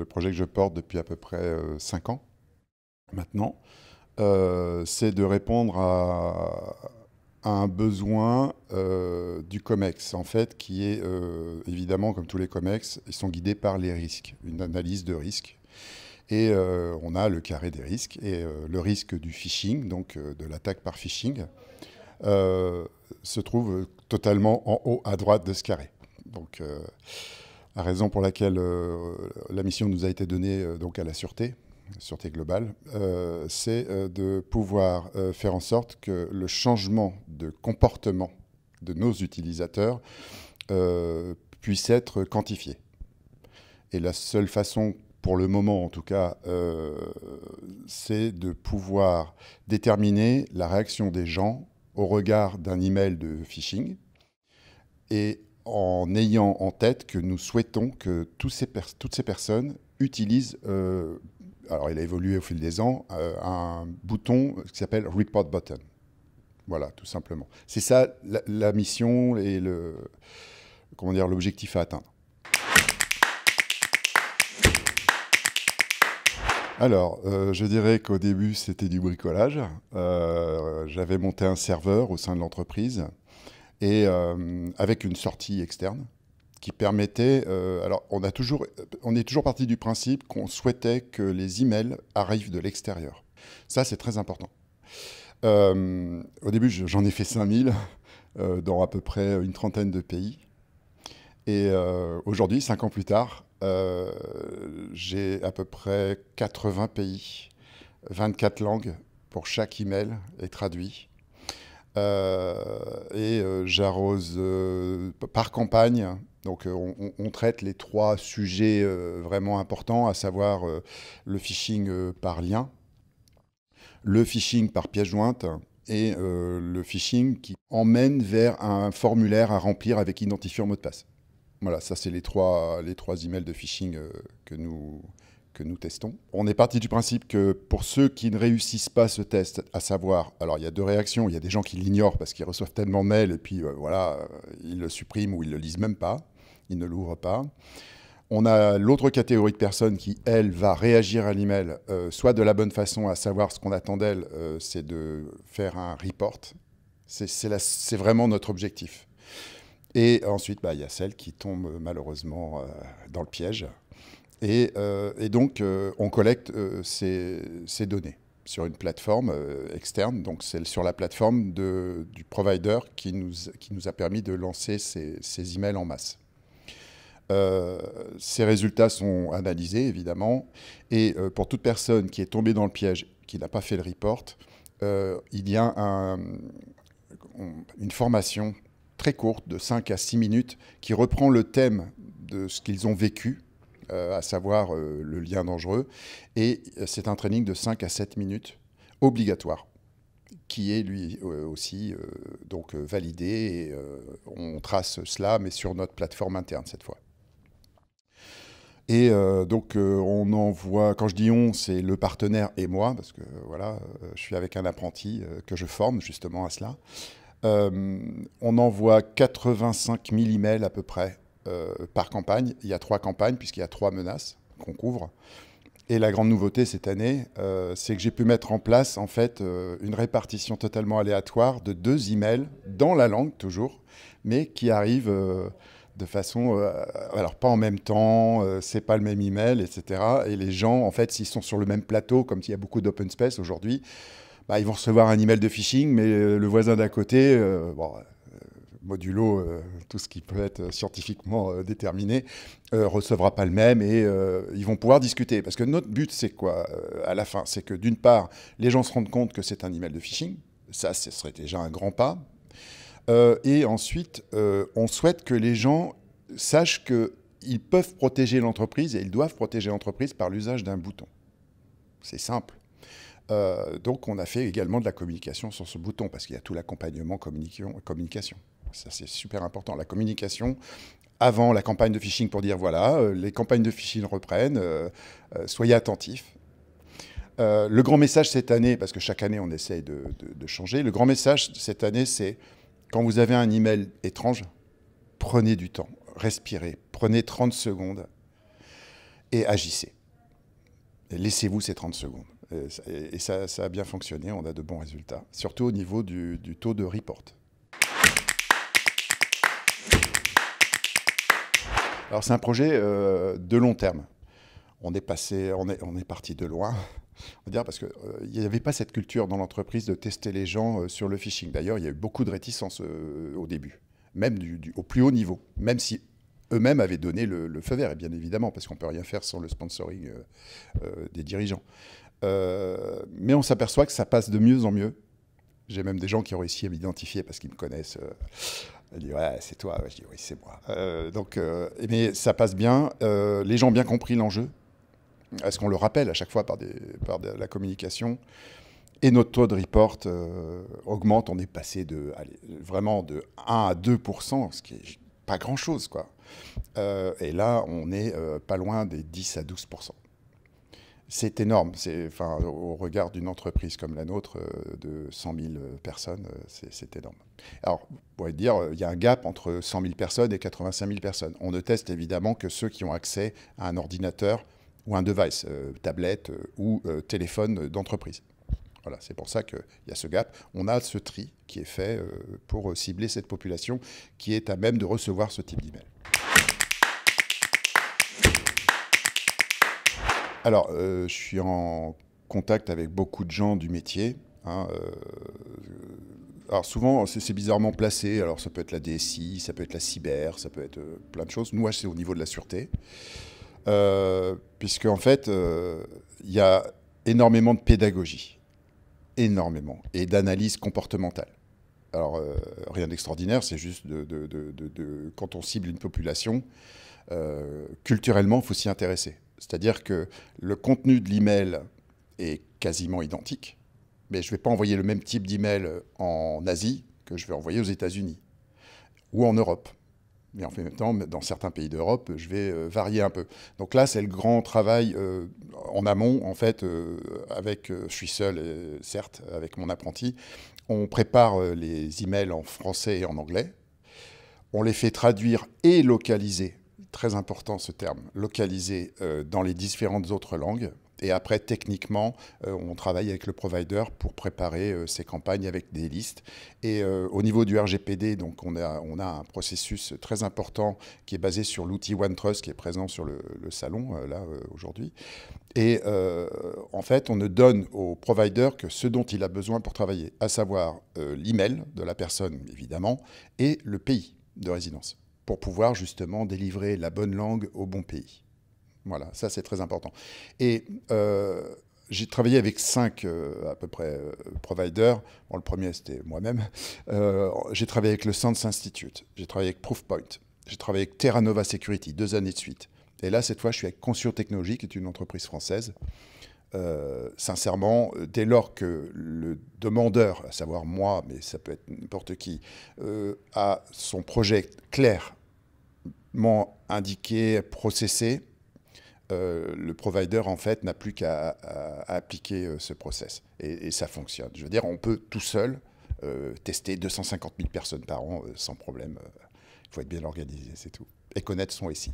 le projet que je porte depuis à peu près 5 ans maintenant, c'est de répondre à un besoin du COMEX, en fait, qui est évidemment, comme tous les COMEX, ils sont guidés par les risques, une analyse de risques. Et on a le carré des risques et le risque du phishing, donc de l'attaque par phishing, se trouve totalement en haut à droite de ce carré. Donc, la raison pour laquelle la mission nous a été donnée donc à la sûreté globale, c'est de pouvoir faire en sorte que le changement de comportement de nos utilisateurs puisse être quantifié. Et la seule façon, pour le moment en tout cas, c'est de pouvoir déterminer la réaction des gens au regard d'un email de phishing et en ayant en tête que nous souhaitons que toutes ces personnes utilisent, alors il a évolué au fil des ans, un bouton qui s'appelle Report Button. Voilà, tout simplement. C'est ça la mission et l'objectif à atteindre. Alors, je dirais qu'au début, c'était du bricolage. J'avais monté un serveur au sein de l'entreprise et avec une sortie externe qui permettait... alors, on est toujours parti du principe qu'on souhaitait que les emails arrivent de l'extérieur. Ça, c'est très important. Au début, j'en ai fait 5000 dans à peu près une trentaine de pays. Et aujourd'hui, 5 ans plus tard, j'ai à peu près 80 pays, 24 langues pour chaque email est traduit. J'arrose par campagne. Donc on traite les 3 sujets vraiment importants, à savoir le phishing par lien, le phishing par pièce jointe et le phishing qui emmène vers un formulaire à remplir avec identifiant mot de passe. Voilà, ça c'est les trois emails de phishing que nous testons. On est parti du principe que pour ceux qui ne réussissent pas ce test, à savoir, alors il y a 2 réactions, il y a des gens qui l'ignorent parce qu'ils reçoivent tellement de mails et puis voilà, ils le suppriment ou ils ne le lisent même pas, ils ne l'ouvrent pas. On a l'autre catégorie de personnes qui, elle, va réagir à l'email, soit de la bonne façon, à savoir ce qu'on attend d'elle, c'est de faire un report. C'est vraiment notre objectif. Et ensuite, il y a celles qui tombent malheureusement dans le piège. Et donc, on collecte ces données sur une plateforme externe. Donc, c'est sur la plateforme du provider qui nous a permis de lancer ces emails en masse. Ces résultats sont analysés, évidemment. Et pour toute personne qui est tombée dans le piège, qui n'a pas fait le report, il y a une formation très courte, de 5 à 6 minutes, qui reprend le thème de ce qu'ils ont vécu, à savoir le lien dangereux. Et c'est un training de 5 à 7 minutes, obligatoire, qui est lui aussi donc validé. Et on trace cela, mais sur notre plateforme interne cette fois. Et donc on envoie, quand je dis on, c'est le partenaire et moi, parce que voilà, je suis avec un apprenti que je forme justement à cela. On envoie 85 000 emails à peu près par campagne. Il y a 3 campagnes, puisqu'il y a 3 menaces qu'on couvre. Et la grande nouveauté cette année, c'est que j'ai pu mettre en place en fait une répartition totalement aléatoire de 2 emails dans la langue toujours, mais qui arrivent de façon, alors pas en même temps, c'est pas le même email, etc. Et les gens, en fait, s'ils sont sur le même plateau, comme il y a beaucoup d'open space aujourd'hui, ils vont recevoir un email de phishing, mais le voisin d'à côté, modulo tout ce qui peut être scientifiquement déterminé, recevra pas le même et ils vont pouvoir discuter. Parce que notre but, c'est quoi à la fin? C'est que d'une part, les gens se rendent compte que c'est un email de phishing. Ça, ce serait déjà un grand pas. Et ensuite, on souhaite que les gens sachent qu'ils peuvent protéger l'entreprise et ils doivent protéger l'entreprise par l'usage d'un bouton. C'est simple. Donc, on a fait également de la communication sur ce bouton parce qu'il y a tout l'accompagnement communication. Ça, c'est super important. La communication avant la campagne de phishing pour dire, voilà, les campagnes de phishing reprennent, soyez attentifs. Le grand message cette année, parce que chaque année, on essaye de changer, le grand message cette année, c'est quand vous avez un email étrange, prenez du temps, respirez, prenez 30 secondes et agissez. Laissez-vous ces 30 secondes. Et ça a bien fonctionné, on a de bons résultats, surtout au niveau du taux de report. Alors c'est un projet de long terme. On est parti de loin, on va dire, parce qu'il n'y avait pas cette culture dans l'entreprise de tester les gens sur le phishing. D'ailleurs, il y a eu beaucoup de réticence au début, même au plus haut niveau, même si eux-mêmes avaient donné le feu vert, et bien évidemment, parce qu'on ne peut rien faire sans le sponsoring des dirigeants. Mais on s'aperçoit que ça passe de mieux en mieux. J'ai même des gens qui ont réussi à m'identifier parce qu'ils me connaissent. Ils disent « Ouais, c'est toi ». Je dis « Oui, c'est moi ». Mais ça passe bien. Les gens ont bien compris l'enjeu. Est-ce qu'on le rappelle à chaque fois par la communication? Et notre taux de report augmente. On est passé vraiment de 1 à 2%, ce qui est pas grand-chose, quoi. Et là, on est pas loin des 10 à 12%. C'est énorme. Au regard d'une entreprise comme la nôtre, de 100 000 personnes, c'est énorme. Alors, vous pourrez dire, il y a un gap entre 100 000 personnes et 85 000 personnes. On ne teste évidemment que ceux qui ont accès à un ordinateur ou un device, tablette ou téléphone d'entreprise. Voilà, c'est pour ça qu'il y a ce gap. On a ce tri qui est fait pour cibler cette population qui est à même de recevoir ce type d'email. Alors, je suis en contact avec beaucoup de gens du métier. Alors souvent, c'est bizarrement placé. Alors ça peut être la DSI, ça peut être la cyber, ça peut être plein de choses. Nous, c'est au niveau de la sûreté. Puisque en fait, il y a énormément de pédagogie. Énormément. Et d'analyse comportementale. Alors, rien d'extraordinaire, c'est juste quand on cible une population, culturellement, il faut s'y intéresser. C'est-à-dire que le contenu de l'email est quasiment identique, mais je ne vais pas envoyer le même type d'email en Asie que je vais envoyer aux États-Unis ou en Europe. Mais en même temps, dans certains pays d'Europe, je vais varier un peu. Donc là, c'est le grand travail en amont, en fait, je suis seul, certes, avec mon apprenti. On prépare les emails en français et en anglais. On les fait traduire et localiser. Très important ce terme, localiser dans les différentes autres langues. Et après, techniquement, on travaille avec le provider pour préparer ces campagnes avec des listes. Et au niveau du RGPD, donc on a un processus très important qui est basé sur l'outil OneTrust qui est présent sur le salon aujourd'hui. Et en fait, on ne donne au provider que ce dont il a besoin pour travailler, à savoir l'email de la personne, évidemment, et le pays de résidence, pour pouvoir justement délivrer la bonne langue au bon pays. Voilà, ça c'est très important. Et j'ai travaillé avec 5 à peu près providers. Bon, le premier c'était moi-même. J'ai travaillé avec le Sans Institute, j'ai travaillé avec Proofpoint, j'ai travaillé avec Terra Nova Security 2 années de suite. Et là, cette fois, je suis avec Conscio Technologies, qui est une entreprise française. Sincèrement, dès lors que le demandeur, à savoir moi, mais ça peut être n'importe qui, a son projet clairement indiqué, processé, le provider, en fait, n'a plus qu'à appliquer ce process. Et ça fonctionne. Je veux dire, on peut tout seul tester 250 000 personnes par an sans problème. Il faut être bien organisé, c'est tout. Et connaître son SI.